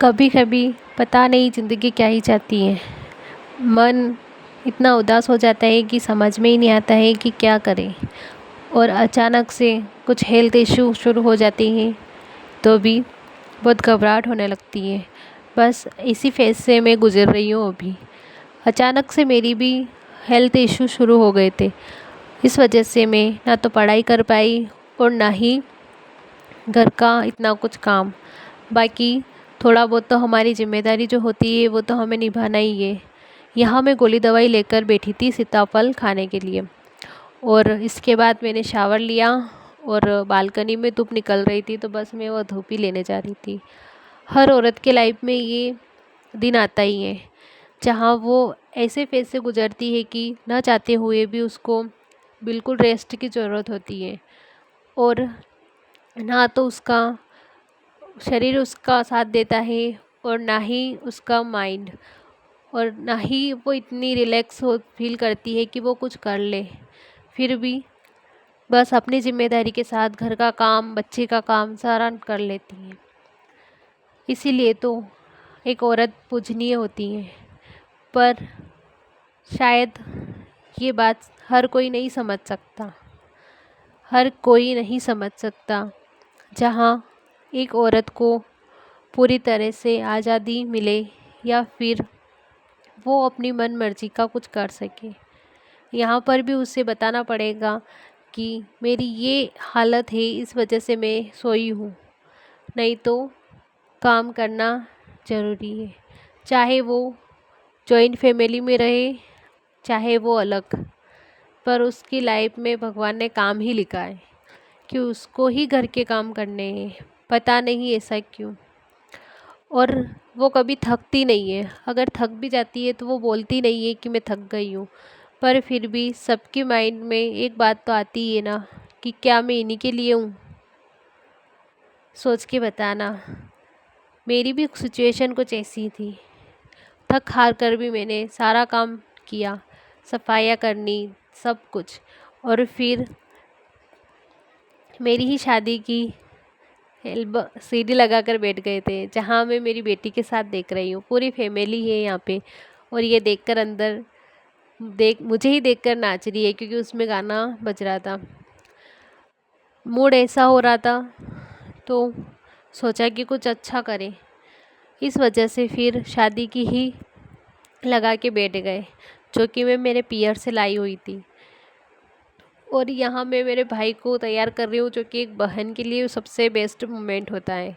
कभी कभी पता नहीं ज़िंदगी क्या ही चाहती है। मन इतना उदास हो जाता है कि समझ में ही नहीं आता है कि क्या करें। और अचानक से कुछ हेल्थ इश्यू शुरू हो जाते हैं तो भी बहुत घबराहट होने लगती है। बस इसी फेज़ से मैं गुज़र रही हूँ अभी। अचानक से मेरी भी हेल्थ इश्यू शुरू हो गए थे। इस वजह से मैं ना तो पढ़ाई कर पाई और ना ही घर का इतना कुछ काम। बाकी थोड़ा बहुत तो हमारी ज़िम्मेदारी जो होती है वो तो हमें निभाना ही है। यहाँ मैं गोली दवाई लेकर बैठी थी सीताफल खाने के लिए। और इसके बाद मैंने शावर लिया और बालकनी में धूप निकल रही थी तो बस मैं वो धूप ही लेने जा रही थी। हर औरत के लाइफ में ये दिन आता ही है जहाँ वो ऐसे फेज़ से गुजरती है कि न चाहते हुए भी उसको बिल्कुल रेस्ट की ज़रूरत होती है। और ना तो उसका शरीर उसका साथ देता है और ना ही उसका माइंड, और ना ही वो इतनी रिलैक्स हो फील करती है कि वो कुछ कर ले। फिर भी बस अपनी ज़िम्मेदारी के साथ घर का काम, बच्चे का काम सारा कर लेती है। इसीलिए तो एक औरत पूजनीय होती है। पर शायद ये बात हर कोई नहीं समझ सकता। हर कोई नहीं समझ सकता जहाँ एक औरत को पूरी तरह से आज़ादी मिले या फिर वो अपनी मन मर्जी का कुछ कर सके। यहाँ पर भी उसे बताना पड़ेगा कि मेरी ये हालत है, इस वजह से मैं सोई हूँ, नहीं तो काम करना ज़रूरी है। चाहे वो जॉइंट फैमिली में रहे, चाहे वो अलग, पर उसकी लाइफ में भगवान ने काम ही लिखा है कि उसको ही घर के काम करने हैं। पता नहीं ऐसा क्यों। और वो कभी थकती नहीं है। अगर थक भी जाती है तो वो बोलती नहीं है कि मैं थक गई हूँ। पर फिर भी सबके माइंड में एक बात तो आती है ना कि क्या मैं इन्हीं के लिए हूँ। सोच के बताना। मेरी भी सिचुएशन कुछ ऐसी थी। थक हार कर भी मैंने सारा काम किया, सफाइयाँ करनी, सब कुछ। और फिर मेरी ही शादी की सीढ़ी लगा कर बैठ गए थे, जहाँ मैं मेरी बेटी के साथ देख रही हूँ। पूरी फैमिली है यहाँ पे और ये देखकर अंदर मुझे ही देखकर नाच रही है क्योंकि उसमें गाना बज रहा था। मूड ऐसा हो रहा था तो सोचा कि कुछ अच्छा करें। इस वजह से फिर शादी की ही लगा के बैठ गए, जो कि मैं मेरे पियर से लाई हुई थी। और यहाँ मैं मेरे भाई को तैयार कर रही हूँ, जो कि एक बहन के लिए सबसे बेस्ट मोमेंट होता है।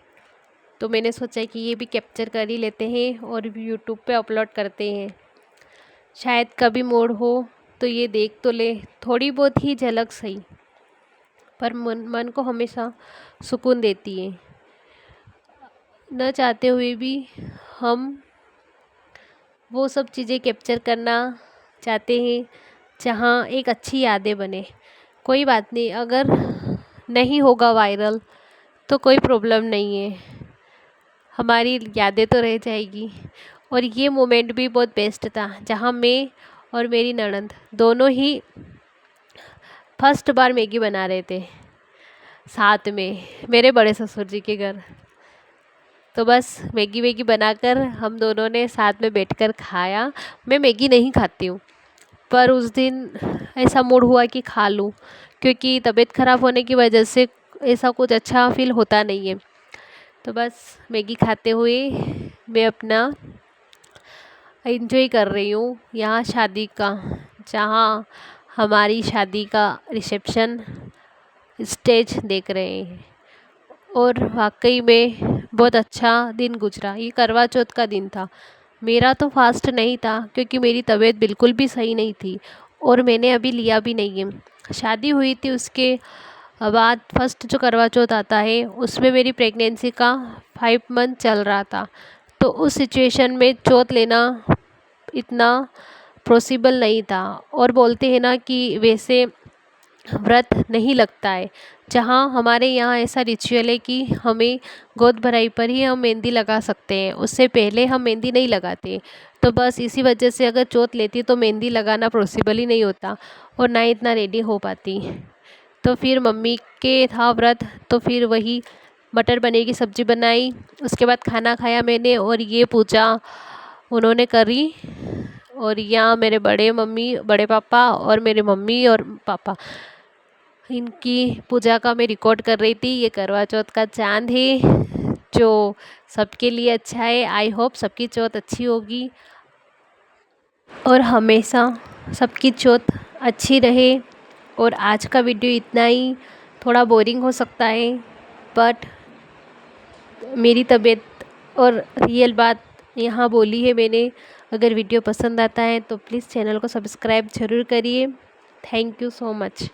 तो मैंने सोचा कि ये भी कैप्चर कर ही लेते हैं और यूट्यूब पे अपलोड करते हैं। शायद कभी मोड़ हो तो ये देख तो ले, थोड़ी बहुत ही झलक सही, पर मन को हमेशा सुकून देती है। न चाहते हुए भी हम वो सब चीज़ें कैप्चर करना चाहते हैं जहाँ एक अच्छी यादें बने। कोई बात नहीं, अगर नहीं होगा वायरल तो कोई प्रॉब्लम नहीं है, हमारी यादें तो रह जाएगी। और ये मोमेंट भी बहुत बेस्ट था जहाँ मैं और मेरी ननद दोनों ही फर्स्ट बार मैगी बना रहे थे साथ में, मेरे बड़े ससुर जी के घर। तो बस मैगी वैगी बनाकर हम दोनों ने साथ में बैठकर खाया। मैं मैगी नहीं खाती हूँ, पर उस दिन ऐसा मूड हुआ कि खा लूँ, क्योंकि तबीयत ख़राब होने की वजह से ऐसा कुछ अच्छा फील होता नहीं है। तो बस मैगी खाते हुए मैं अपना एंजॉय कर रही हूँ यहाँ शादी का, जहाँ हमारी शादी का रिसेप्शन स्टेज देख रहे हैं। और वाकई में बहुत अच्छा दिन गुजरा। ये करवा चौथ का दिन था। मेरा तो फास्ट नहीं था क्योंकि मेरी तबीयत बिल्कुल भी सही नहीं थी और मैंने अभी लिया भी नहीं है। शादी हुई थी उसके बाद फर्स्ट जो करवा चौथ आता है उसमें मेरी प्रेगनेंसी का 5 मंथ चल रहा था। तो उस सिचुएशन में चौथ लेना इतना पॉसिबल नहीं था। और बोलते हैं ना कि वैसे व्रत नहीं लगता है। जहाँ हमारे यहाँ ऐसा रिचुअल है कि हमें गोद भराई पर ही हम मेहंदी लगा सकते हैं, उससे पहले हम मेहंदी नहीं लगाते। तो बस इसी वजह से अगर चौथ लेती तो मेहंदी लगाना पॉसिबल ही नहीं होता और ना इतना रेडी हो पाती। तो फिर मम्मी के था व्रत, तो फिर वही मटर पनीर की सब्ज़ी बनाई। उसके बाद खाना खाया मैंने और ये पूजा उन्होंने करी। और यहाँ मेरे बड़े पापा और मेरे मम्मी और पापा, इनकी पूजा का मैं रिकॉर्ड कर रही थी। ये करवा चौथ का चांद है जो सबके लिए अच्छा है। आई होप सबकी चौथ अच्छी होगी और हमेशा सबकी चौथ अच्छी रहे। और आज का वीडियो इतना ही, थोड़ा बोरिंग हो सकता है बट मेरी तबीयत और रियल बात यहाँ बोली है मैंने। अगर वीडियो पसंद आता है तो प्लीज़ चैनल को सब्सक्राइब ज़रूर करिए। Thank you so much.